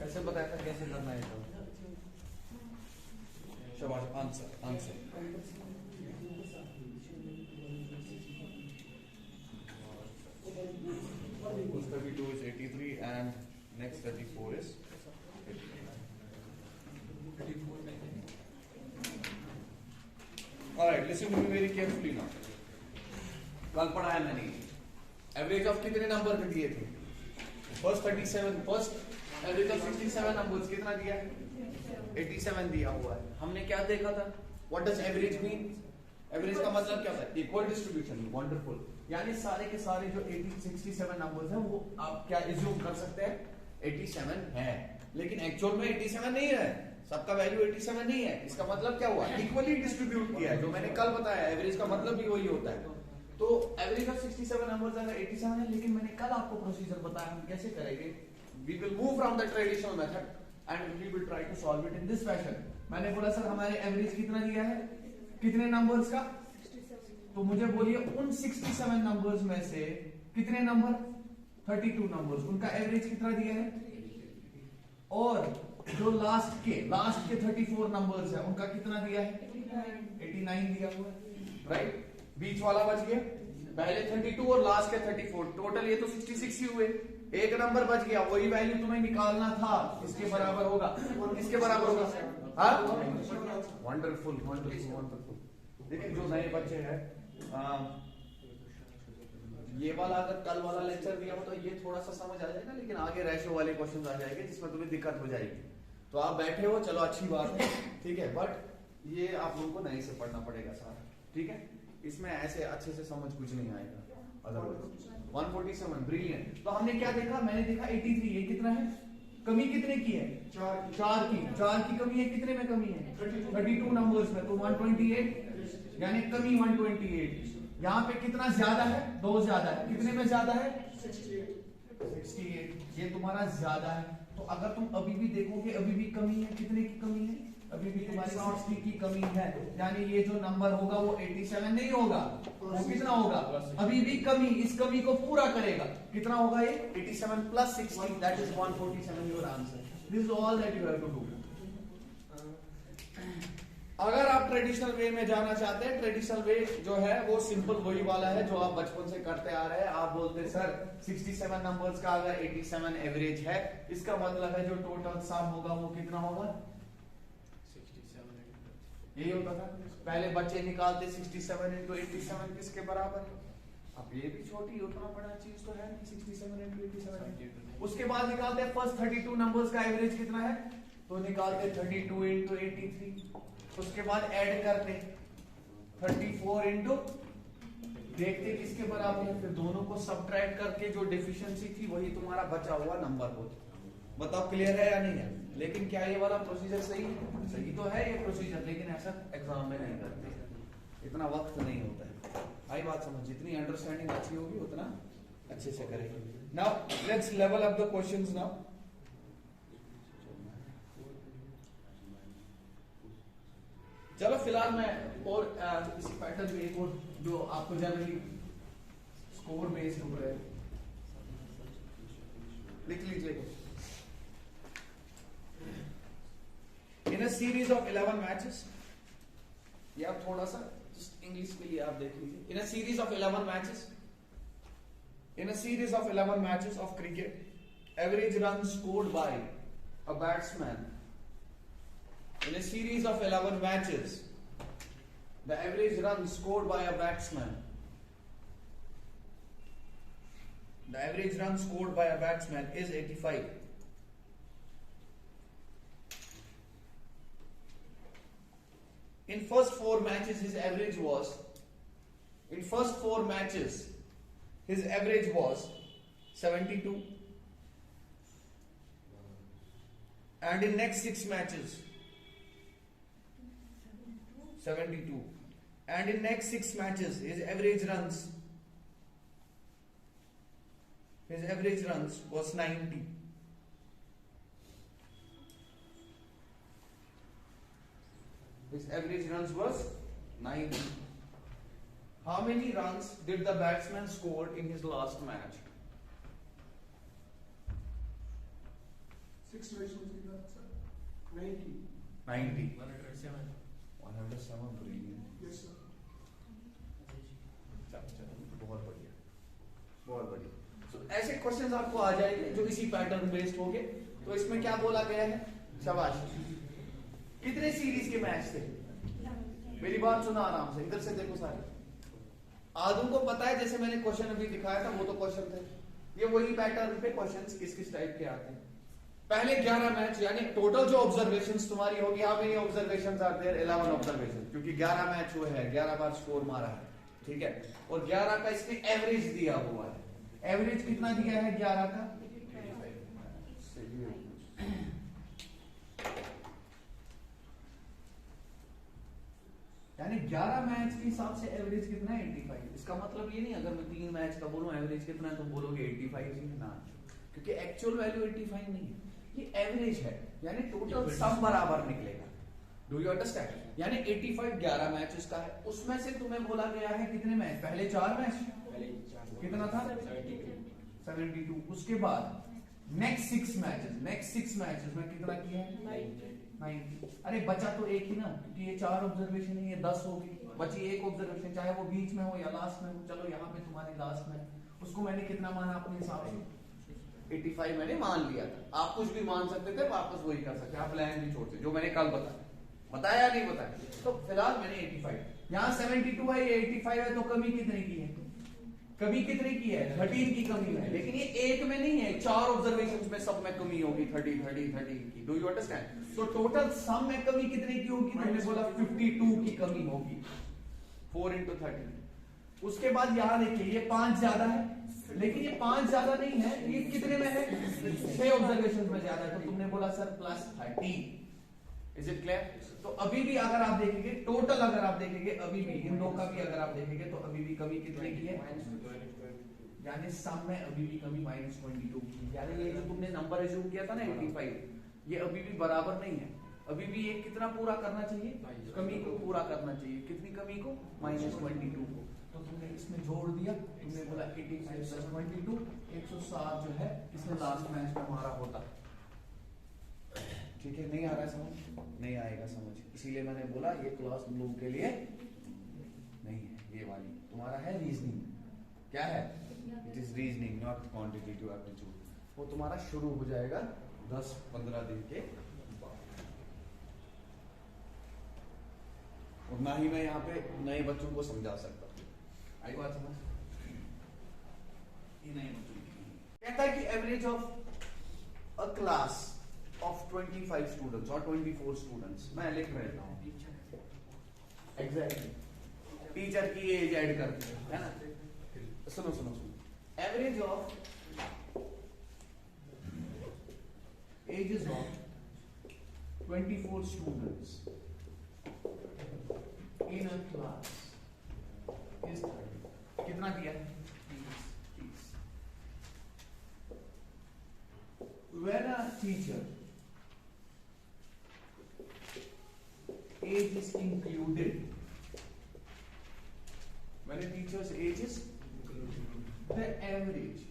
ऐसे बताया था कैसे करना है तो शाबाश answer answer 32 is 83 and next 34 is 89. Alright, listen to me very carefully now. कल पढ़ाया मैंने एवरेज ऑफ कितने नंबर पे दिए थे first 37 first average of 67 numbers कितना दिया है 87 दिया हुआ है हमने क्या देखा था what does average mean average का मतलब क्या होता है इक्वल डिस्ट्रीब्यूशन वंडरफुल यानी सारे के सारे जो 67 नंबर्स हैं वो आप क्या एज्यूम कर सकते हैं 87 है लेकिन एक्चुअल में 87 नहीं है सबका वैल्यू 87 नहीं है इसका मतलब क्या हुआ इक्वली डिस्ट्रीब्यूट किया है जो मैंने कल बताया एवरेज का मतलब भी वही होता है तो एवरेज ऑफ 67 नंबर्स अगर 87 है लेकिन मैंने कल आपको प्रोसीजर बताया हम कैसे करेंगे we will move from the traditional method and we will try to solve it in this fashion मैंने बोला सर हमारे एवरेज कितना दिया है कितने नंबर्स का 67 तो मुझे बोलिए उन 67 नंबर्स में से कितने नंबर 32 नंबर्स उनका एवरेज कितना दिया है और जो लास्ट के 34 नंबर्स है उनका कितना दिया है 89 दिया हुआ है राइट बीच वाला बच गया पहले 32 और लास्ट के 34 टोटल ये तो 66 ही हुए एक नंबर बच गया वही वैल्यू तुम्हें निकालना था इसके बराबर होगा इसके बराबर होगा हाँ वंडरफुल वंडरफुल वंडरफुल देखिए जो नए बच्चे हैं ये वाला अगर कल वाला लेक्चर दिया हो तो ये थोड़ा सा समझ आ जाएगा लेकिन आगे रेशो वाले क्वेश्चन आ जाएंगे जिसमें तुम्हें दिक्कत हो जाएगी तो आप बैठे हो चलो अच्छी बात है ठीक है बट ये आप लोगों को नए से पढ़ना पड़ेगा सारा ठीक है इसमें ऐसे अच्छे से समझ कुछ नहीं आएगा अदरवाइज 147 ब्रिलियंट तो हमने क्या देखा मैंने देखा 83 ये कितना है कमी कितने की है चार की कमी है कितने में कमी है 32 नंबर्स में तो 128 यानी कमी 128 यहाँ पे कितना ज्यादा है 2 ज्यादा है कितने में ज्यादा है 68 ये तुम्हारा ज्यादा है तो अगर तुम अभी भी देखोगे अभी भी कमी है कितने की कमी है अभी भी तुम्हारी 60 की कमी है यानी ये जो नंबर होगा वो 87 नहीं होगा वो कितना होगा अभी भी कमी इस कमी को पूरा करेगा कितना होगा ये 87 plus 60 that is 147 your answer this is all that you have to do अगर आप ट्रेडिशनल वे में जाना चाहते हैं ट्रेडिशनल वे जो है वो सिंपल वही वाला है जो आप बचपन से करते आ रहे हैं आप बोलते हैं सर 67 नंबर्स का अगर 87 एवरेज है इसका मतलब है जो टोटल सम होगा वो कितना होगा 67 यही होता था पहले बच्चे निकालते 67 into 87 किसके बराबर है अब ये भी छोटी उतना बड़ा चीज तो है नहीं 67 into 87 उसके बाद निकालते फर्स्ट 32 नंबर्स का एवरेज कितना है तो निकालते 32 into 83 उसके बाद ऐड करते 34 into देखते किसके बराबर है फिर दोनों को सब्ट्रैक्ट करके जो डेफिशिएंसी थी वही तुम्हारा बचा हुआ नंबर होता बताओ क्लियर है या नहीं है लेकिन क्या ये वाला प्रोसीजर सही है सही तो है ये प्रोसीजर लेकिन ऐसा एग्जाम में नहीं करते इतना वक्त नहीं होता है आई बात समझ जितनी अंडरस्टैंडिंग अच्छी होगी उतना अच्छे से करेंगे now let's level up the questions now चलो फिलहाल मैं और इसी पैटर्न में एक और जो आपको जनरली स्कोर बेस्ड हो रहा है लिख लीजिए in a series of 11 matches ये आप थोड़ा सा इंग्लिश के लिए आप देख लीजिए in a series of 11 matches in a series of 11 matches of cricket average run scored by a batsman in a series of 11 matches the average run scored by a batsman is 85 in first 4 matches his average was 72 and in next 6 matches 72 and in next 6 matches his average runs was 90 his average runs was 90 how many runs did the batsman score in his last match 6 6 ratios कितना sir 90 90 107 107 brilliant yes sir चलो बहुत बढ़िया बहुत बढ़िया। So, ऐसे questions आपको आ जाएंगे जो इसी पैटर्न बेस्ड होंगे। तो इसमें क्या बोला गया है, शाबाश। कितने सीरीज के मैच थे, मेरी बात सुना आराम से, इधर से देखो सारे। आदम को पता है, जैसे मैंने क्वेश्चन अभी दिखाया था वो तो क्वेश्चन थे, ये वही पैटर्न पे क्वेश्चंस किस किस टाइप के आते हैं। पहले 11 मैच, यानी टोटल जो ऑब्जर्वेशंस तुम्हारी होगी, how many observations are there, 11 observation, क्योंकि 11 मैच हुए हैं, 11 बार स्कोर मारा है, ठीक है। और 11 का इसने एवरेज दिया हुआ है। एवरेज कितना दिया है 11 का, यानी 11 मैच के हिसाब से एवरेज कितना है 85। इसका मतलब ये नहीं अगर मैं 3 मैच का बोलूं एवरेज कितना है तो बोलोगे 85 ही ना, क्योंकि एक्चुअल वैल्यू 85 नहीं है, ये एवरेज है, यानी टोटल सम बराबर निकलेगा। Do you understand? यानी 85 11 मैच इसका है, उसमें से तुम्हें बोला गया है कितने मैच, पहले 4 मैच, कितना था 72, उसके बाद नेक्स्ट 6 मैचेस में कितना किया है 90। अरे बचा तो एक ही ना, क्योंकि ये 4 ऑब्जर्वेशन है, ये 10 होगी, बची एक ऑब्जर्वेशन, चाहे वो बीच में हो या लास्ट में हो। चलो यहाँ पे तुम्हारी लास्ट में, उसको मैंने कितना माना अपने हिसाब से 85 मैंने मान लिया था। आप कुछ भी मान सकते थे, वापस वही कर सकते, आप प्लान भी छोड़ते, जो मैंने कल बताया नहीं बताया। तो फिलहाल मैंने 85, यहाँ 72 है, ये 85 है, तो कमी कितने की है, कमी कितने की है 13 की कमी है, लेकिन ये एक में नहीं है, 4 ऑब्जर्वेशंस में सब में कमी होगी 30 की। Do you understand? तो टोटल सम में कमी कितने की होगी, मैंने बोला 52 की कमी होगी, 4 into 30। उसके बाद यहाँ देखिए ये 5 ज्यादा है, लेकिन ये 5 ज्यादा नहीं है, ये कितने में है 6 ऑब्जर्वेशन में ज्यादा है, तो तुमने बोला सर +30। Is it clear? तो अभी भी अगर आप देखेंगे टोटल, अगर आप देखेंगे अभी भी इन दो का भी अगर आप देखेंगे तो अभी भी कमी कितने की है, यानी सम में अभी भी कमी -22 की। यानी ये जो तुमने नंबर एज्यूम किया था ना 85, ये अभी भी बराबर नहीं है, अभी भी ये कितना पूरा करना चाहिए, कमी को पूरा करना चाहिए। कितनी कमी को, -22 को। तो तुमने इसमें जोड़ दिया, तुमने बोला 85 + 22 107 जो है इसमें लास्ट मैच में हमारा होता। ठीक है, नहीं आ रहा है समझ, नहीं आएगा समझ, इसीलिए मैंने बोला ये क्लास तुम लोगों के लिए नहीं है, ये वाली तुम्हारा है रीजनिंग। क्या है, it is reasoning not quantitative aptitude. वो तुम्हारा शुरू हो जाएगा 10-15 दिन के बाद। और ना ही मैं यहाँ पे नए बच्चों को समझा सकता हूँ, आई बात समझ। ये नए बच्चों कहता है कि average of a class of 25 students or 24 students, मैं लिख रहा हूँ एग्जैक्टली टीचर की एज ऐड करके, है ना। सुनो, average of ages of 24 students in a class is 30। कितना दिया है 30। When a teacher age is included, when a teacher's age is the average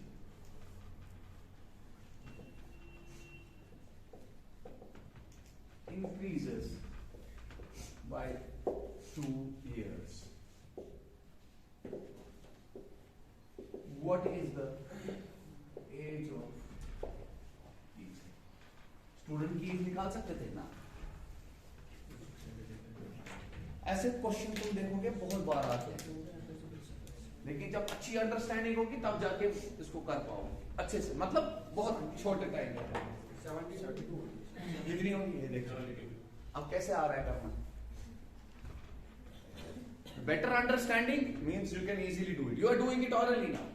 increases by 2 years. What is the age of teacher? Student की as निकाल सकते थे ना। ऐसे question तुम देखोगे बहुत बार आते हैं, लेकिन जब अच्छी अंडरस्टैंडिंग होगी तब जाके इसको कर पाओगे अच्छे से, मतलब बहुत छोटे टाइम में 72 कितनी होगी ये देखो। अब कैसे आ रहा है करना, better understanding means you can easily do it, you are doing it orally now.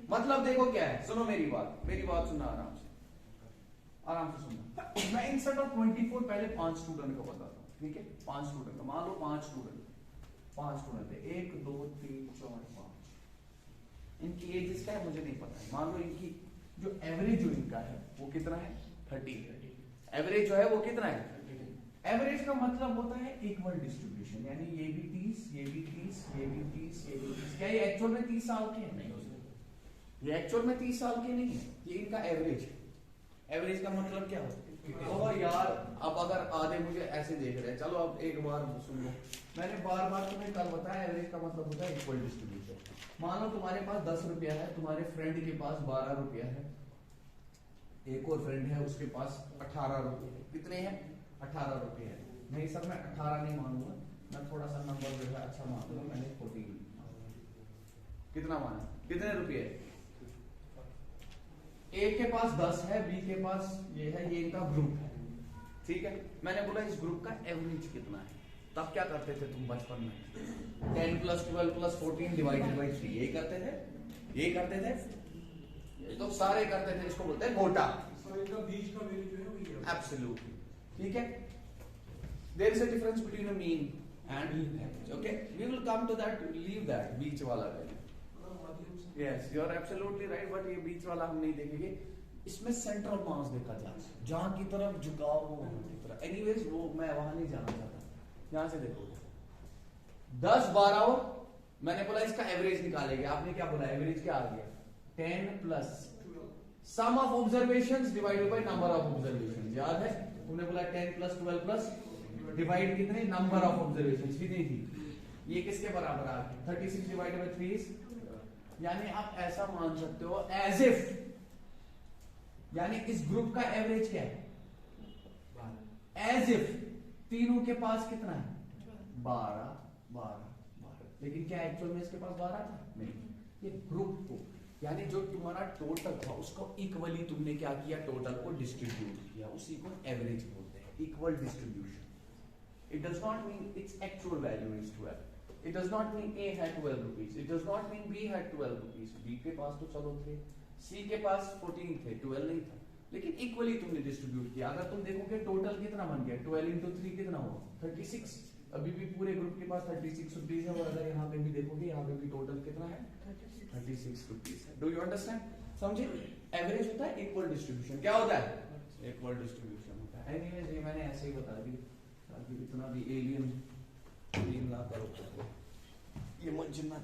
मतलब देखो क्या है, सुनो मेरी बात सुनना आराम से सुनना। मैं इंस्टेड ऑफ 24 पहले 5 स्टूडेंट को बताता हूँ, ठीक है। 5 स्टूडेंट, मान लो 5 स्टूडेंट है, 1 2 3 4 5। इनकी एजेस क्या है मुझे नहीं पता है। मान लो इनकी जो एवरेज जो इनका है वो कितना है 30। एवरेज जो है वो कितना है, एवरेज का मतलब होता है इक्वल डिस्ट्रीब्यूशन, यानी ये भी 30, ये भी 30, ये भी 30, ये भी 30। क्या ये एक्चुअल में 30 साल के हैं? नहीं, ये एक्चुअल में 30 साल के नहीं है, ये इनका एवरेज है। एवरेज का मतलब क्या होता है? और यार अब अगर आधे मुझे ऐसे देख रहे हैं, चलो अब एक बार सुन लो, मैंने बार बार तुम्हें कल बताया एवरेज का मतलब होता है इक्वल डिस्ट्रीब्यूशन। मान लो तुम्हारे पास 10 रुपया है, तुम्हारे फ्रेंड के पास 12 रुपया है, एक और फ्रेंड है उसके पास 18 रुपये है। कितने हैं? 18 रुपये है। नहीं सर मैं 18 नहीं मानूंगा, मैं थोड़ा सा नंबर जो है अच्छा मान लूंगा, मैंने 14 कितना माना? कितने रुपये? ए के पास 10 है, बी के पास ये है, ये इनका ग्रुप है, ठीक है। मैंने बोला इस ग्रुप का एवरेज कितना है। तब क्या करते थे तुम बचपन में? 10 + 12 + 14 डिवाइडेड बाई 3 ये करते थे, ये करते थे, ये तो सारे करते थे। इसको बोलते हैं गोटा। इनका बीच का वैल्यू जो है वही है। एब्सोल्युटली, ठीक है। There is a difference between a mean and average, okay. We will come to that, leave that बीच वाला value. Yes you are absolutely right, but ये बीच वाला हम नहीं देखेंगे। इसमें सेंट्रल मास देखा जाए, जहां की तरफ झुकाव हो वहां की तरफ। एनीवेज वो मैं वहां नहीं जाना चाहता। यहां से देखो 10 12 और मैंने बोला इसका एवरेज निकालेंगे। आपने क्या बोला? एवरेज क्या आ गया? 10 + sum of observations divided by number of observations. याद है तुमने बोला 10 + 12 + डिवाइड कितने? नंबर ऑफ ऑब्जर्वेशंस कितनी थी? ये किसके बराबर आ गई? 36 डिवाइडेड बाय 3। यानी आप ऐसा मान सकते हो एज इफ, यानी इस ग्रुप का एवरेज क्या है? एज इफ तीनों के पास कितना है? 12 12 12। लेकिन क्या एक्चुअल में इसके पास 12 था? नहीं। ये ग्रुप को, यानी जो तुम्हारा टोटल था उसको इक्वली तुमने क्या किया? टोटल को डिस्ट्रीब्यूट किया, उसी को एवरेज बोलते हैं, equal distribution. It does not mean its actual value is 12। It does not mean A had 12 rupees. It does not mean B had 12 rupees. B के पास तो चलो थे, C के पास 14 थे, 12 नहीं था, लेकिन इक्वली तुमने डिस्ट्रीब्यूट किया। अगर तुम देखोगे टोटल कितना बन गया? 12 × 3 कितना हुआ? 36। अभी भी पूरे ग्रुप के पास 36 रुपीज है, और अगर यहाँ पे भी देखोगे यहाँ पे भी टोटल कितना है? 36 रुपीज है। Do you understand? समझे? एवरेज होता है इक्वल डिस्ट्रीब्यूशन। क्या होता है? इक्वल डिस्ट्रीब्यूशन होता है। एनीवेज ये मैंने ऐसे ही बता दी ताकि इतना भी एलियन ना करो, ये मत जिन्ना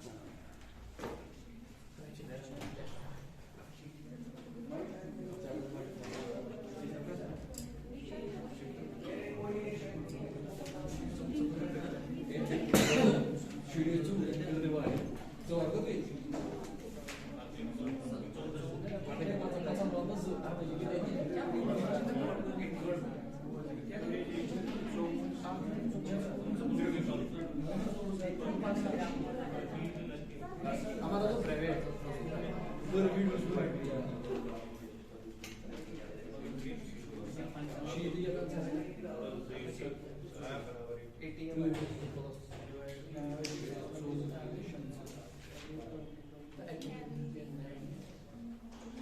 हमारा तो प्राइवेट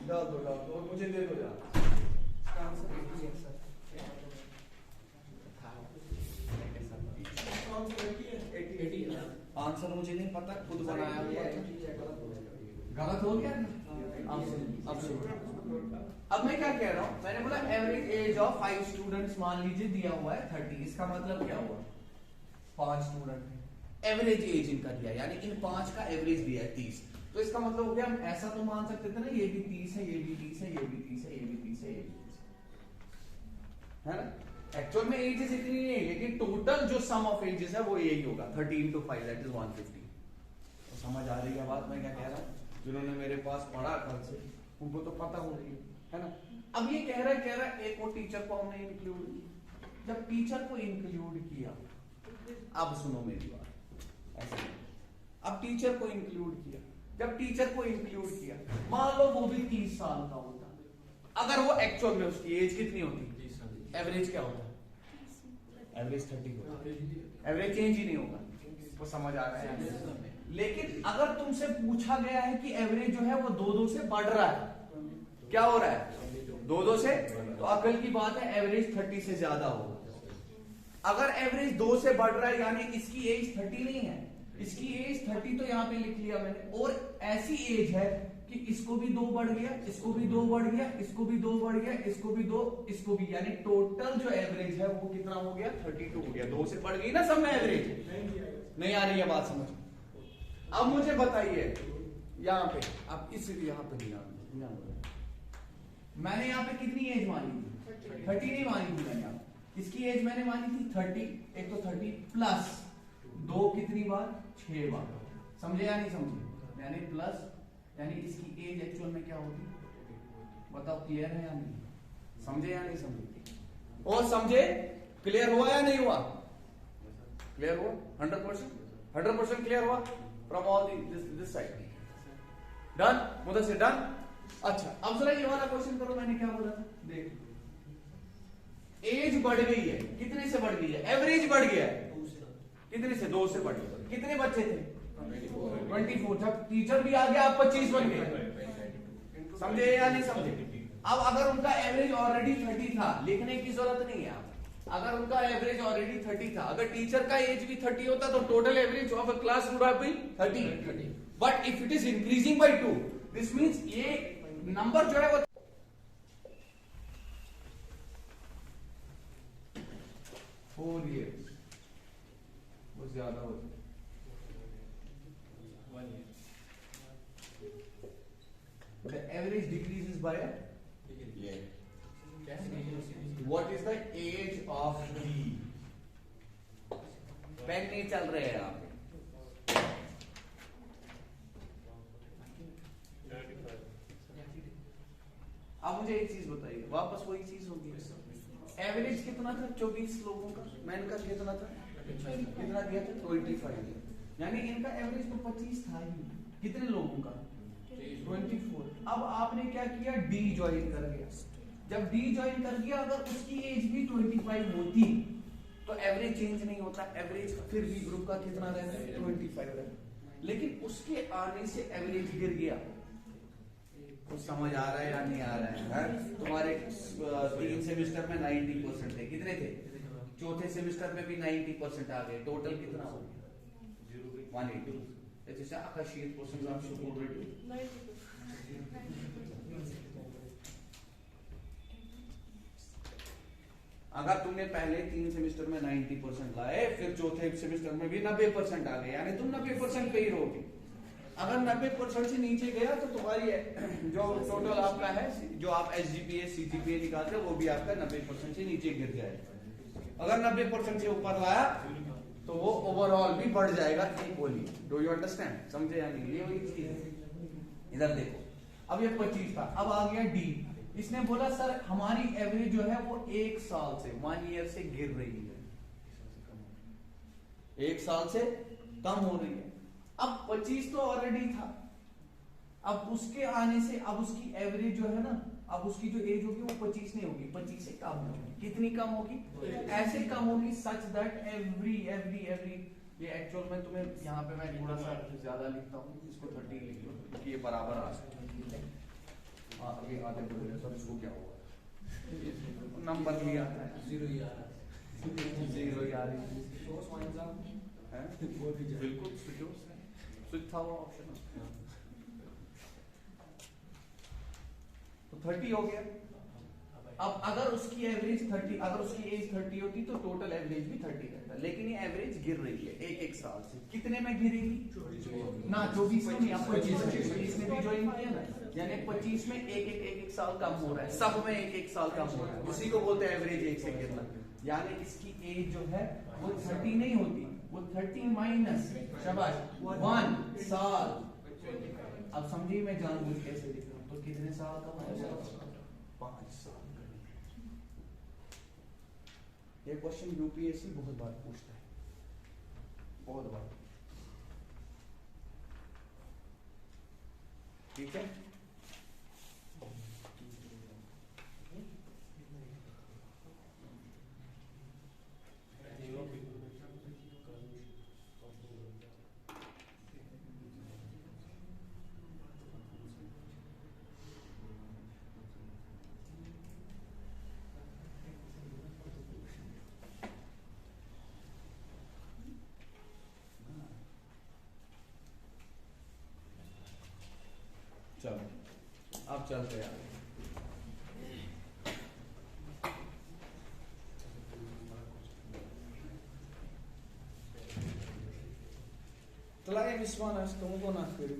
डाल दो और मुझे दे दो यार। आंसर मुझे नहीं पता, खुद बनाया हुआ है। गलत हो गया? अब मैं क्या कह रहा हूं? मैंने बोला एवरेज एज ऑफ 5 स्टूडेंट्स मान लीजिए दिया हुआ है 30। इसका मतलब क्या हुआ? 5 स्टूडेंट एवरेज एज इनका दिया, यानी इन 5 का एवरेज दिया है 30। तो इसका मतलब हो गया हम ऐसा तो मान सकते थे ना, ये भी 30 है, ये भी 30 है, ये भी 30 है, ये भी 30 है, ये भी 30 है ना? एक्चुअल में एजेस इतनी नहीं है, लेकिन टोटल जो सम ऑफ एजेस है वो यही होगा 30 × 5 दैट इज 150। तो समझ आ रही है बात मैं क्या कह रहा हूं? जिन्होंने मेरे पास पढ़ा कल से उनको तो पता हो रही है ना? अब ये कह रहा है एक और टीचर को हमने इंक्लूड किया। जब टीचर को इंक्लूड किया, अब सुनो मेरी बात ऐसे, अब टीचर को इंक्लूड किया, जब टीचर को इंक्लूड किया, मान लो वो भी 30 साल का होता, अगर वो एक्चुअल में उसकी एज कितनी होती? एवरेज क्या होता है? एवरेज 30 होता। एवरेज चेंज ही नहीं होगा। वो समझ आ रहा है? लेकिन अगर तुमसे पूछा गया है कि एवरेज जो है वो 2-2 से बढ़ रहा है, क्या हो रहा है? 2-2 से, तो अकल की बात है एवरेज 30 से ज्यादा होगा। अगर एवरेज 2 से बढ़ रहा है यानी इसकी एज 30 नहीं है, इसकी एज 30 तो यहां पे लिख लिया मैंने, और ऐसी एज है कि इसको भी 2 बढ़ गया, इसको भी 2 बढ़ गया, इसको भी 2 बढ़ गया, इसको भी 2, इसको भी, यानी टोटल जो एवरेज है वो कितना हो गया? 32 हो गया। 2 से बढ़ गई ना सब में एवरेज? नहीं आ रही है बात समझ? अब मुझे बताइए यहां पे, अब इस यहां पे ध्यान मैंने यहाँ पे कितनी एज मानी थी? 30 नहीं मानी थी मैंने यहाँ, इसकी एज मैंने मानी थी 30, एक तो 30 प्लस 2 कितनी बार? 6 बार। समझे या नहीं समझे? यानी प्लस, यानी इसकी एज एक्चुअल में क्या होगी? बताओ, क्लियर है या नहीं? समझे या नहीं समझे? और समझे? क्लियर हुआ या नहीं हुआ? क्लियर हुआ? 100% क्लियर हुआ from all this side. Done? मुझे से डन। अच्छा, अब जरा ये वाला क्वेश्चन करो, मैंने क्या बोला था? देख, एज बढ़ गई है, कितने से बढ़ गई है? एवरेज बढ़ गया है, कितने से? 2 से बढ़ गया। कितने बच्चे थे? 24। जब टीचर भी आ गया, आप 25 बन गए। समझे या नहीं समझे? अब अगर उनका एवरेज ऑलरेडी 30 था, लिखने की जरूरत नहीं है आप। अगर उनका एवरेज ऑलरेडी 30 था, अगर टीचर का एज भी 30 होता तो total average of a class would have been 30। But if it is increasing by 2, this means ये नंबर जो है वो 4 years वो ज्यादा होता है। 1 year. The average decreases by a year. What is the age of D? Pen नहीं चल रहे हैं यहाँ पे। अब मुझे एक चीज बताइए, वापस वही चीज होगी। एवरेज कितना था? 24 लोगों का। मैंने का कितना था? कितना दिया था? 25। यानी इनका एवरेज तो 25 था ही। कितने लोगों का? 24। अब आपने क्या किया? डी ज्वाइन कर दिया। जब डी ज्वाइन कर दिया, अगर उसकी एज भी 25 होती तो एवरेज चेंज नहीं होता। एवरेज फिर भी ग्रुप का कितना रहता है? 25 रहता है। लेकिन उसके आने से एवरेज गिर गया। कुछ समझ आ रहा है या नहीं आ रहा है? तुम्हारे 3 सेमेस्टर में 90% थे, कितने थे? चौथे सेमेस्टर में भी 90% आ गए। टोटल कितना हो गया? 180। जैसे आकाशीय क्वेश्चन आप शुरू बोल रहे थे। अगर तुमने पहले 3 सेमेस्टर में 90% लाए, फिर चौथे सेमेस्टर में भी 90% आ गए, यानी तुम 90% पे ही रहोगे। अगर 90% से नीचे गया तो तुम्हारी जो टोटल आपका है, जो आप SGPA CGPA निकालते हैं, वो भी आपका 90% से नीचे गिर जाएगा। अगर 90% से ऊपर लाया तो वो ओवरऑल भी बढ़ जाएगा इक्वली। Do you understand? समझे या नहीं? ये वही चीज है। इधर देखो, अब ये 25 था, अब आ गया डी। इसने बोला सर हमारी एवरेज जो है वो 1 साल से 1 ईयर से गिर रही है, 1 साल से कम हो रही है। अब 25 तो ऑलरेडी था, अब उसके आने से अब उसकी एवरेज जो है ना, अब उसकी जो एज होगी वो 25 नहीं होगी, 25 से कम होगी। कितनी कम होगी? ऐसे कम होगी सच दैट एवरी ये एक्चुअल में तुम्हें यहाँ पे मैं थोड़ा सा ज्यादा लिखता हूँ, इसको 30 लिख लो क्योंकि ये बराबर आ सकता है। अभी आधे बोले सर इसको क्या हुआ? नंबर लिया है 0 ही आ रहा है, 0 ही आ रही है। बिल्कुल स्विच था वो ऑप्शन। तो 30 हो गया। अब अगर उसकी एवरेज 30, अगर उसकी एज 30 होती तो टोटल एवरेज भी 30 रहता, लेकिन ये एवरेज गिर रही है एक साल से। कितने में गिरेगी? ना 24 में नहीं, 25 में भी ज्वाइन किया ना, यानी 25 में एक साल कम हो रहा है, सब में एक साल कम हो रहा है। उसी को बोलते हैं एवरेज 1 से गिरना। यानी इसकी एज जो है वो 30 नहीं होती, वो 30 माइनस शाबाश 1 साल। अब समझिए मैं जानबूझ कैसे लिख रहा हूं, तो कितने साल का होगा? 5 साल। ये क्वेश्चन यूपीएससी बहुत बार पूछता है, बहुत बार। ठीक है, चलो अब चलते हैं आगे। Tolong Wisman harus kamu kau nak kiri.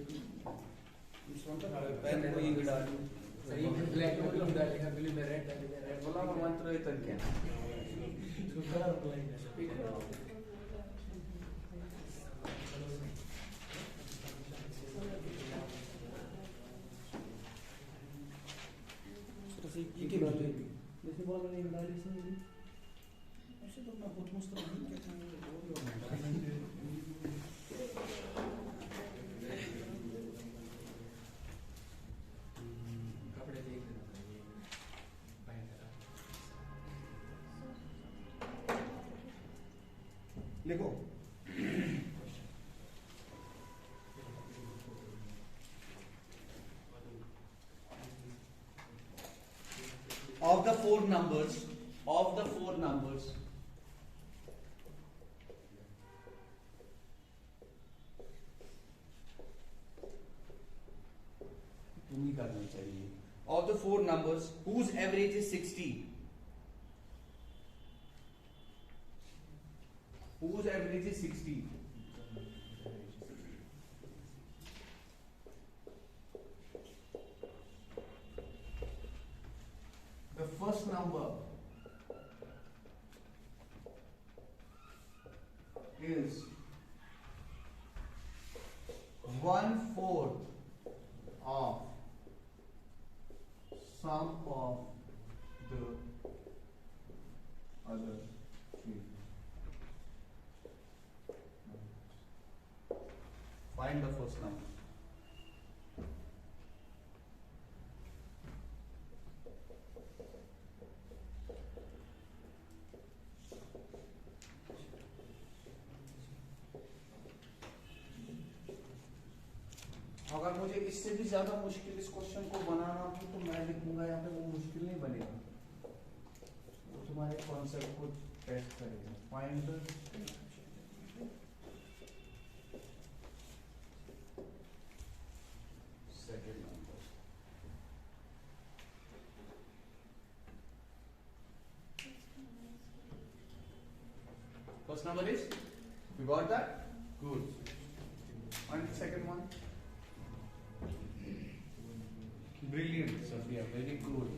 Wisman tu pen ko ingin dah. Blue डालेगा ब्लू में रेड डालेगा रेड बोला वो मंत्र इतना क्या उसको कलर अप्लाई करेगा जैसे बोल रहे हैं डाली से ऐसे तो मैं बहुत मस्त नहीं कहता हूं कपड़े देख लिखो of the four numbers तुम ही करना चाहिए of the four numbers whose average is 60 whose average is 60 the first number is 1/4 of sum of the other three. Find the first number. अगर मुझे इससे भी ज्यादा मुश्किल इस क्वेश्चन को बनाना हो तो मैं लिखूंगा यहाँ पे, वो मुश्किल नहीं बनेगा, वो तुम्हारे कॉन्सेप्ट को टेस्ट करेगा. Find the second number. First number is, you got that? Good. And the second one? Brilliant, Sophia. Very good.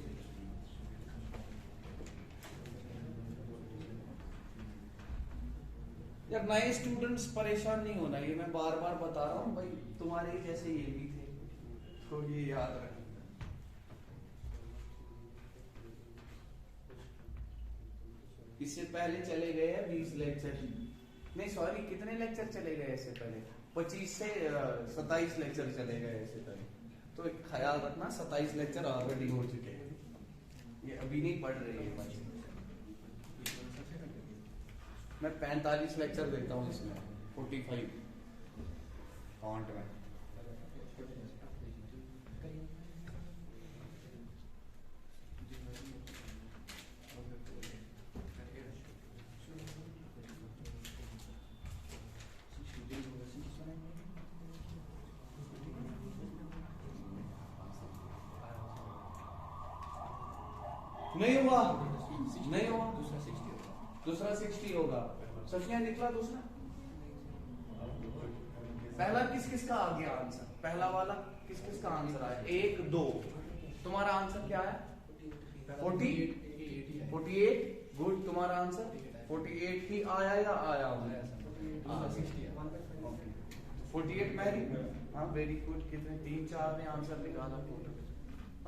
यार नए स्टूडेंट्स परेशान नहीं होना, ये मैं बार बार बता रहा हूँ भाई, तुम्हारे जैसे ये भी थे, तो ये याद रखना. इससे पहले चले गए हैं 20 लेक्चर, नहीं सॉरी कितने लेक्चर चले गए इससे पहले? 25 से 27 लेक्चर चले गए इससे पहले. तो एक ख्याल रखना, 27 लेक्चर ऑलरेडी हो चुके हैं, ये अभी नहीं पढ़ रहे हैं बच्चे. मैं 45 लेक्चर देता हूँ इसमें, 45 काउंट में. नहीं हुआ, नहीं हुआ, दूसरा 60 होगा. सफिया निकला दूसरा. पहला किस किस का आ गया आंसर? पहला वाला किस किस का आंसर आया? 1 2. तुम्हारा आंसर क्या है? 48. गुड. तुम्हारा आंसर 48 ही आया या आया? 48 मैरी. हाँ वेरी गुड. कितने? 3 4 में आंसर निकाला.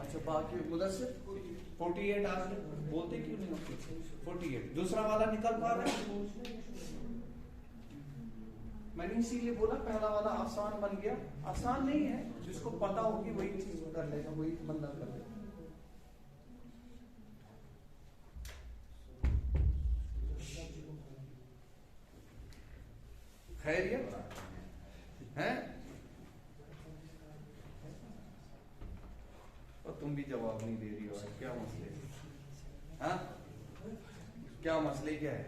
अच्छा बाकी मुदस्सिर 48 आ गए, बोलते क्यों नहीं होते? 48. दूसरा वाला निकल पा रहा है? मैंने इसीलिए बोला पहला वाला आसान बन गया. आसान नहीं है, जिसको पता होगी वही चीज कर लेगा, वही बंदा कर लेगा. खैरियत है? और तुम भी जवाब नहीं दे रही हो, क्या मसले? हाँ क्या मसले क्या है?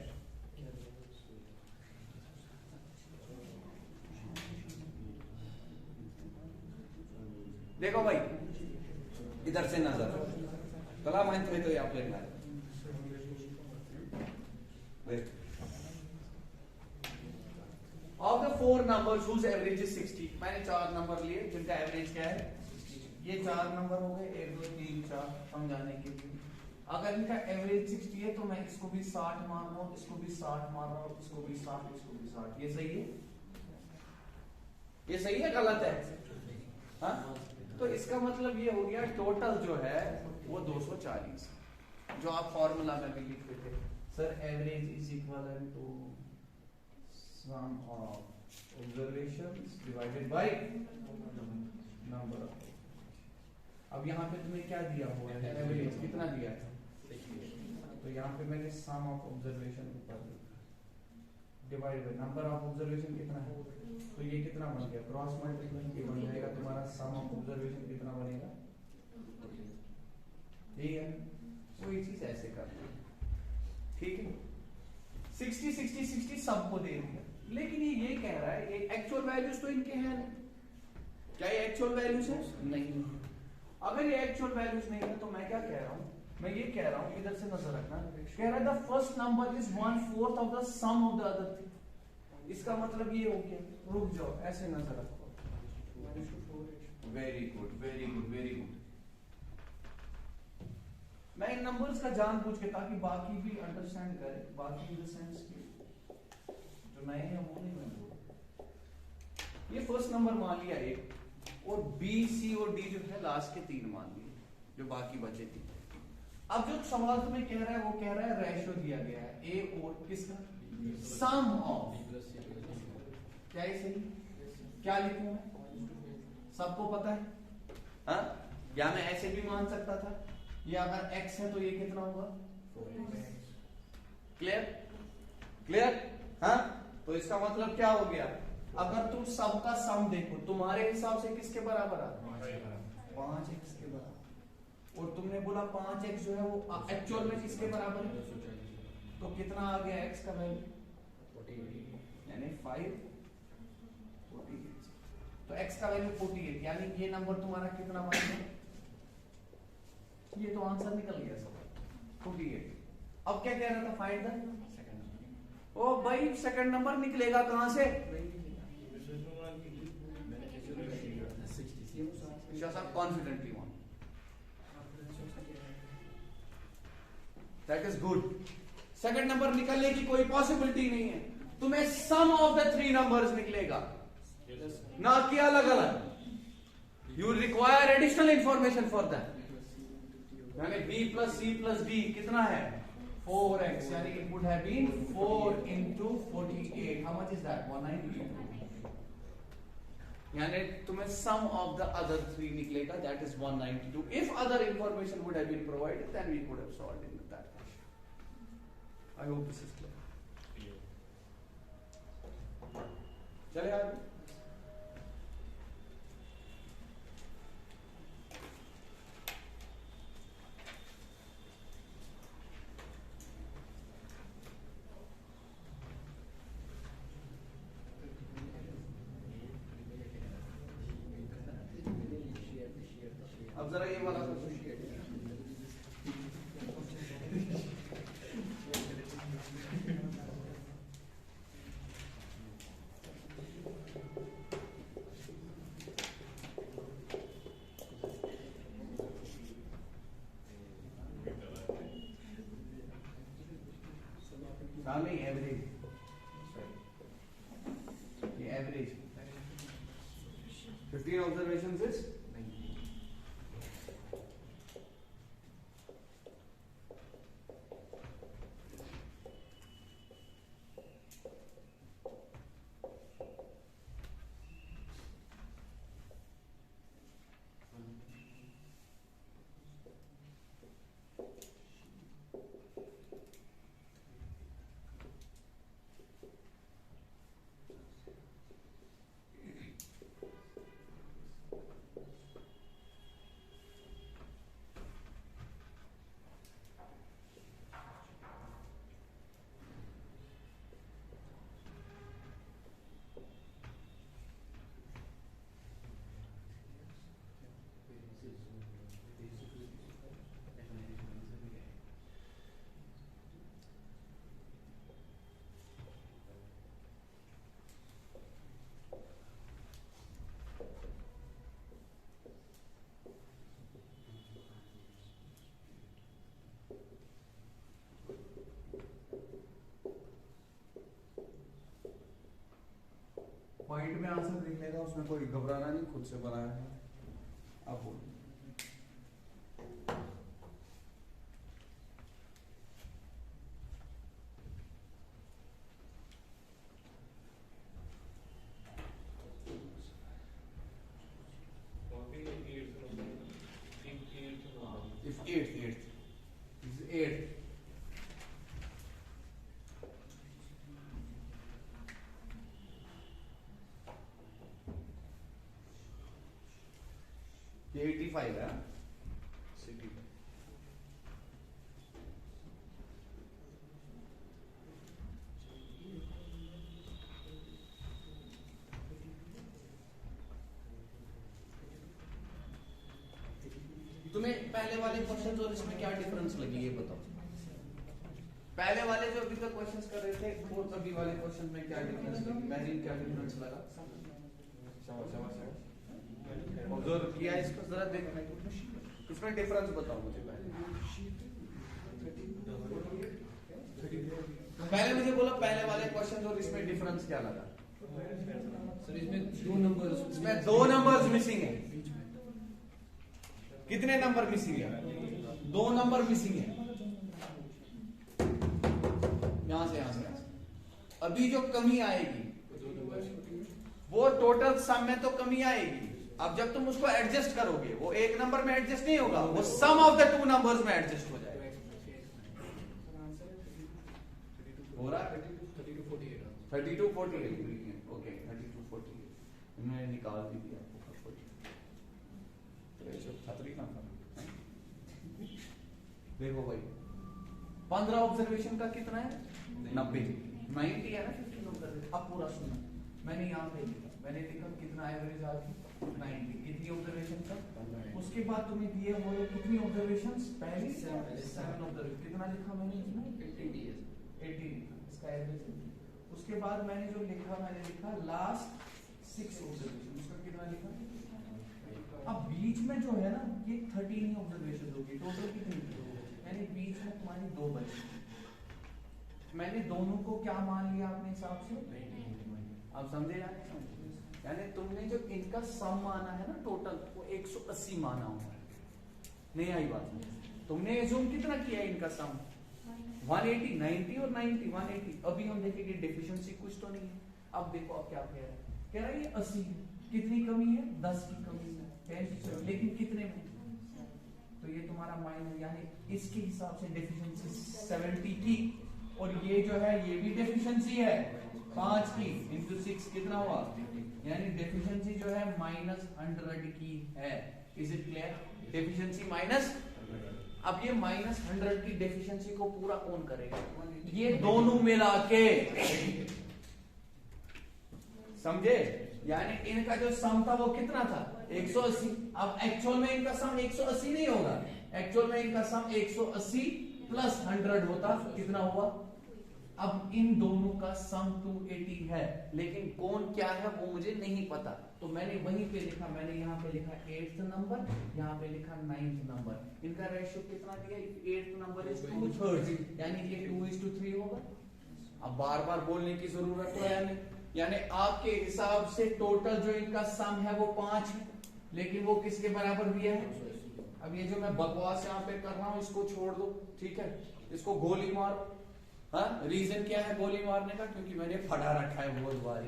देखो भाई इधर से नजर कला माहित हुई तो आप लेना है. Of the 4 numbers whose average is 60, मैंने 4 नंबर लिए जिनका एवरेज क्या है? ये 4 नंबर हो गए, 1 2 3 4 समझाने के लिए। अगर इनका एवरेज 60 है तो मैं इसको भी 60 मान रहा हूँ, इसको भी 60 मान रहा हूँ, इसको भी 60, इसको भी 60। ये सही है? ये सही है गलत है? हाँ? तो इसका मतलब ये हो गया टोटल जो है वो 240, जो आप फॉर्मूला में भी लिखते थे sir, average is equal to sum of observations divided by number of. अब यहाँ पे तुम्हें क्या दिया हुआ है? एवरेज कितना दिया था? तो यहाँ पे मैंने सम ऑफ ऑब्जर्वेशन ऊपर divide by number of observation कितना है, तो ये कितना बन गया? क्रॉस मल्टीप्लाई, ये बन जाएगा तुम्हारा सम ऑफ ऑब्जर्वेशन कितना बनेगा? ठीक है, वही चीज ऐसे करते हैं। ठीक है, 60 60 60 सबको दे दिया, लेकिन ये कह रहा है ये एक्चुअल वैल्यूज तो इनके हैं नहीं। क्या ये एक्चुअल वैल्यूज है? नहीं। अगर ये एक्चुअल वैल्यूज नहीं है तो मैं क्या कह रहा हूं? मैं ये कह रहा हूं, इधर से नजर रखना, कह रहा है the first number is 1/4 of the sum of the other thing. इसका मतलब ये हो गया, रुक जाओ, ऐसे नजर रखो। Very good, very good, very good. मैं इन नंबर्स का जानबूझ के, ताकि बाकी भी अंडरस्टैंड करे, बाकी इन द सेंस की जो नए हैं वो नहीं बने। ये फर्स्ट नंबर मान लिया एक, और बी सी और डी जो है लास्ट के 3 मान लिए, जो बाकी बचे थे। अब जो सवाल तुम्हें कह रहा है वो कह रहा है रेशियो दिया गया है ए और किसका? सम ऑफ। क्या है सही? क्या लिखूं मैं? सबको पता है? हाँ? या मैं ऐसे भी मान सकता था, ये अगर x है तो ये कितना होगा? क्लियर? क्लियर? हाँ? तो इसका मतलब क्या हो गया? अगर तुम सबका सम देखो, तुम्हारे हिसाब से किसके बराबर आ? 5x के बराबर। और तुमने बोला 5x जो है वो एक्चुअल में किसके बराबर है? तो कितना आ गया x का वैल्यू? यानी 548। तो x का वैल्यू 48, यानी ये नंबर तुम्हारा कितना बन गया? ये तो आंसर निकल गया सब, 48। अब क्या कह रहा था? Find the second. ओ भाई, सेकंड नंबर निकलेगा कहां से? Confidently one, that is good. Second number निकलने की कोई पॉसिबिलिटी नहीं है, तुम्हें सम ऑफ द 3 नंबर्स निकलेगा, ना कि अलग अलग। You require additional information for that. यानी b plus c plus d कितना है? 4x, यानी it would have been 4 into 48। How much is that? 192। यानी तुम्हें सम ऑफ द अदर 3 निकलेगा, that is 192। If other information would have been provided then we could have solved in that question. I hope this is clear. चले आगे। अब जरा ये वाला नहीं, एवरेज, ये एवरेज 15 ऑब्जर्वेशंस इज उसमें कोई घबराना नहीं, खुद से बनाया है। आप बोलो। If eighth, this is eighth. ये 85 है। तुम्हें पहले वाले क्वेश्चन और इसमें क्या डिफरेंस लगी ये बताओ। पहले वाले जो अभी तक क्वेश्चंस कर रहे थे और अभी वाले क्वेश्चन में क्या डिफरेंस लगी, मैंने क्या डिफरेंस लगा? ऑब्जर्व किया इसको जरा देखो, इसमें डिफरेंस बताओ मुझे पहले मुझे बोलो पहले वाले क्वेश्चन और इसमें डिफरेंस क्या लगा? सर इसमें दो नंबर्स मिसिंग है। कितने नंबर मिसिंग है? 2 नंबर मिसिंग है। यहां से अभी जो कमी आएगी वो टोटल सम में तो कमी आएगी। अब जब तुम उसको एडजस्ट करोगे वो एक नंबर में एडजस्ट नहीं होगा, वो सम ऑफ द 2 नंबर्स में एडजस्ट हो जाएगा। हो रहा है 3248 ओके 3248 मैंने निकाल भी दिया। देखो भाई 15 ऑब्जर्वेशन का कितना है? 90 90 है ना 15 ऑब्जर्वेशन। अब पूरा सुनना, मैंने यहाँ पे लिखा, मैंने लिखा कितना एवरेज आ गई 90, कितनी ऑब्जर्वेशन का? उसके बाद तुम्हें दिए वो कितनी ऑब्जर्वेशन? पहली 7 ऑब्जर्वेशन। कितना लिखा मैंने इसमें? 80 इसका एवरेज। उसके बाद मैंने जो लिखा मैंने लिखा लास्ट 6 ऑब्जर्वेशन, उसका कितना लिखा? अब बीच में जो है ना ये 13 ऑब्जर्वेशन होगी, टोटल कितनी? यानी बीच में तुम्हारी 2 बची। मैंने दोनों को क्या मान लिया अपने हिसाब से? अब समझे यानी तुमने जो इनका सम माना है ना टोटल वो 180 माना हुआ है। नहीं आई बात? तुमने एज्यूम कितना किया इनका सम? 180 90 और 90 180। अभी हम देखेंगे डेफिशिएंसी कुछ तो नहीं है। अब देखो अब क्या कह रहा है, कह रहा है ये 80 कितनी कमी है? 10 की कमी है 10, लेकिन कितने में? तो ये तुम्हारा माइनस, यानी इसके हिसाब से डेफिशिएंसी 70 की, और ये जो है ये भी डेफिशिएंसी है 5 की इंटू 6 कितना हुआ? यानी डेफिशिएंसी जो है -100 की है। Is it clear? Deficiency minus. अब ये -100 की डेफिशिएंसी को पूरा कौन करेगा? ये दोनों मिला के, समझे? यानी इनका जो सम था वो कितना था? 180। अब एक्चुअल में इनका सम 180 नहीं होगा, एक्चुअल में इनका सम 180 प्लस 100 होता, कितना हुआ? अब इन दोनों का सम 280 है, लेकिन कौन क्या है वो मुझे नहीं पता, तो मैंने वहीं पे लिखा, मैंने यहाँ पे लिखा 8th नंबर, यहाँ पे लिखा 9th नंबर। इनका रेशियो कितना दिया? 8th नंबर इज 2/3, यानी ये 2:3 होगा। अब बार बार बोलने की जरूरत तो है नहीं, यानी आपके हिसाब से टोटल जो इनका सम है वो 5 है, लेकिन वो किसके बराबर भी है? अब ये जो मैं बकवास यहाँ पे कर रहा हूँ इसको छोड़ दो, ठीक है? इसको गोली मारो। हाँ, रीजन क्या है गोली मारने का? क्योंकि मैंने पढ़ा रखा है बहुत बार,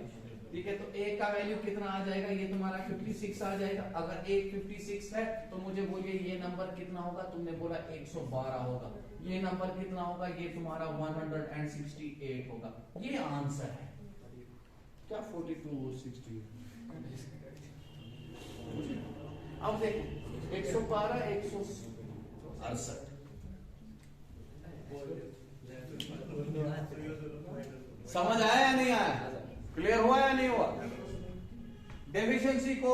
ठीक है? तो एक का वैल्यू कितना आ जाएगा? ये तुम्हारा 56 आ जाएगा। अगर एक 56 है तो मुझे बोलिए ये नंबर कितना होगा? तुमने बोला 112 होगा। ये नंबर कितना होगा? ये तुम्हारा 168 होगा। ये आंसर है क्या? 42 और 60। अब देखो 112 168 समझ आया या नहीं आया? क्लियर हुआ या नहीं हुआ? डेफिशिएंसी को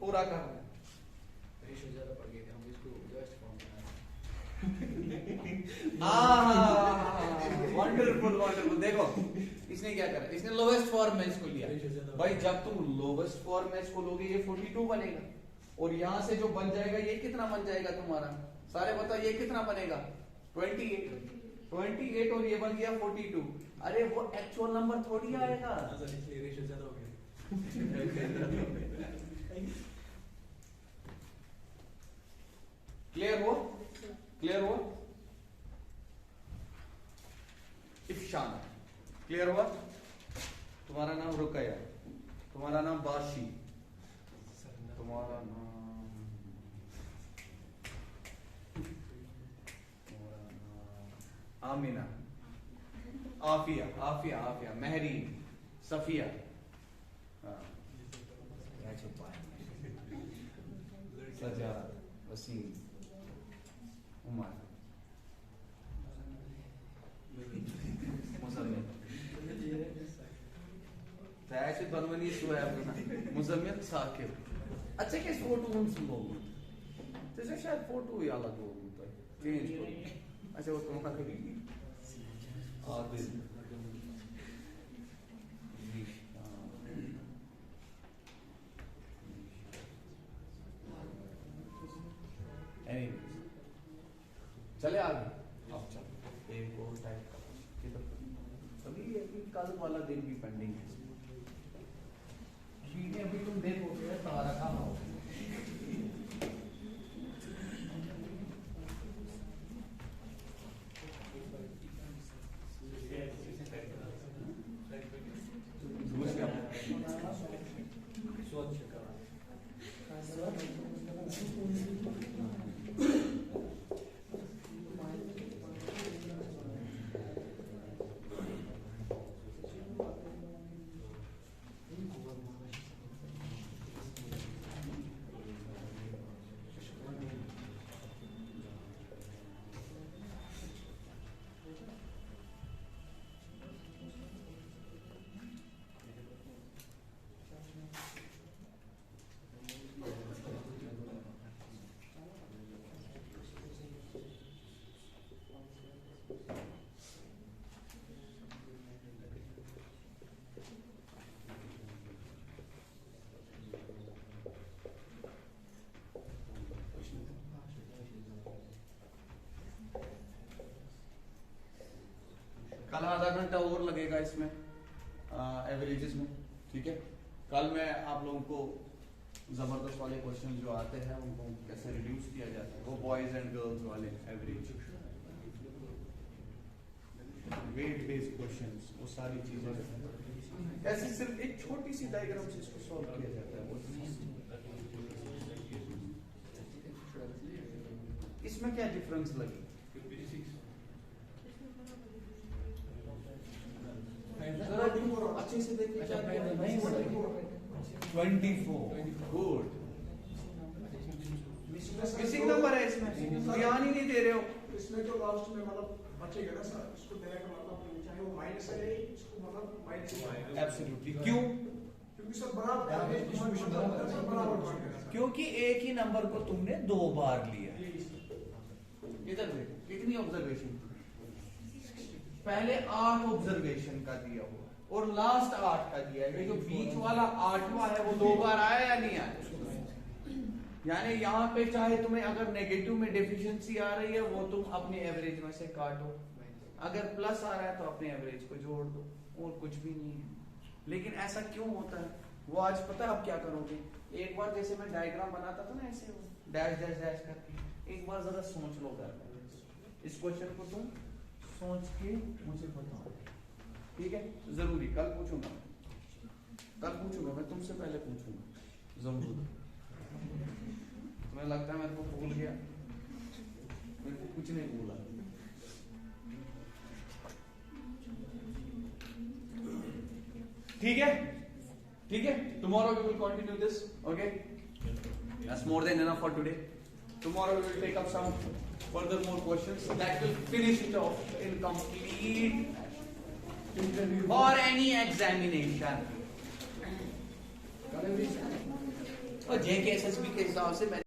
पूरा करना। Wonderful wonderful. देखो इसने क्या करा, इसने लोवेस्ट फॉर्म में इसको लिया। भाई जब तुम लोवेस्ट फॉर्म में इसको लोगे ये 42 बनेगा, और यहां से जो बन जाएगा ये कितना बन जाएगा तुम्हारा? सारे बताओ ये कितना बनेगा? 28 और ये बन गया 42। अरे वो एक्चुअल नंबर थोड़ी आएगा। क्लियर हुआ? क्लियर हुआ? इफ्शान क्लियर हुआ? तुम्हारा नाम रुकैया, तुम्हारा नाम बाशी, तुम्हारा नाम आमिना, आफिया, आफिया, आफिया, महरीन, सफिया, सजाद, वसीम, उमर, मुजम्मिल, ऐसे बनवनी मुजम्मिल, साकिब। अच्छा क्या फोटो हम सुनोगे? जैसे शायद फोटो ही अलग होगी तो चेंज करो। अच्छा वो तुम्हारा आदिल, चले आगे। अब चलो एक और टाइप अभी कल वाला दिन भी पेंडिंग है। ठीक है, अभी तुम देखोगे सारा काम हो कल आधा घंटा और लगेगा इसमें एवरेजेस में। ठीक है, कल मैं आप लोगों को जबरदस्त वाले क्वेश्चन जो आते हैं उनको कैसे रिड्यूस किया जाता है, वो बॉयज एंड गर्ल्स वाले एवरेज वेट बेस्ड क्वेश्चंस, वो सारी चीजें कैसे सिर्फ एक छोटी सी डायग्राम से इसको सॉल्व किया जाता है। इसमें क्या डिफरेंस लगी? अच्छे से देखिए, 24 गुड। मिसिंग नंबर है इसमें, ध्यान ही नहीं दे रहे हो। इसमें जो लास्ट में मतलब बचेगा ना सर, इसको देने का मतलब चाहे वो माइनस है, इसको मतलब माइनस। एब्सोल्युटली। क्यों? क्योंकि सर बराबर क्योंकि एक ही नंबर को तुमने 2 बार लिया। इधर देखो कितनी ऑब्जर्वेशन, पहले 8 ऑब्जर्वेशन का दिया हुआ और लास्ट 8 का दिया है। जो बीच वाला 8वां है वो 2 बार आया या नहीं आया? यानी यहाँ पे चाहे तुम्हें अगर नेगेटिव में डेफिशिएंसी आ रही है वो तुम अपने एवरेज में से काटो, अगर प्लस आ रहा है तो अपने एवरेज को जोड़ दो, और कुछ भी नहीं है। लेकिन ऐसा क्यों होता है वो आज पता है आप क्या करोगे? एक बार जैसे मैं डायग्राम बनाता था ना ऐसे डैश डैश डैश करके, एक बार जरा सोच लो घर में, इस क्वेश्चन को तुम सोच के मुझे बताओ। ठीक है, जरूरी कल पूछूंगा, मैं तुमसे पहले पूछूंगा जरूर। तुम्हें लगता है मेरे को भूल गया? मेरे को कुछ नहीं भूला। ठीक है, ठीक है, tomorrow we will continue this, okay? That's more than enough for today. Tomorrow we will take up some further more questions that will finish it off in complete interview or any examination. और JKSSB के हिसाब से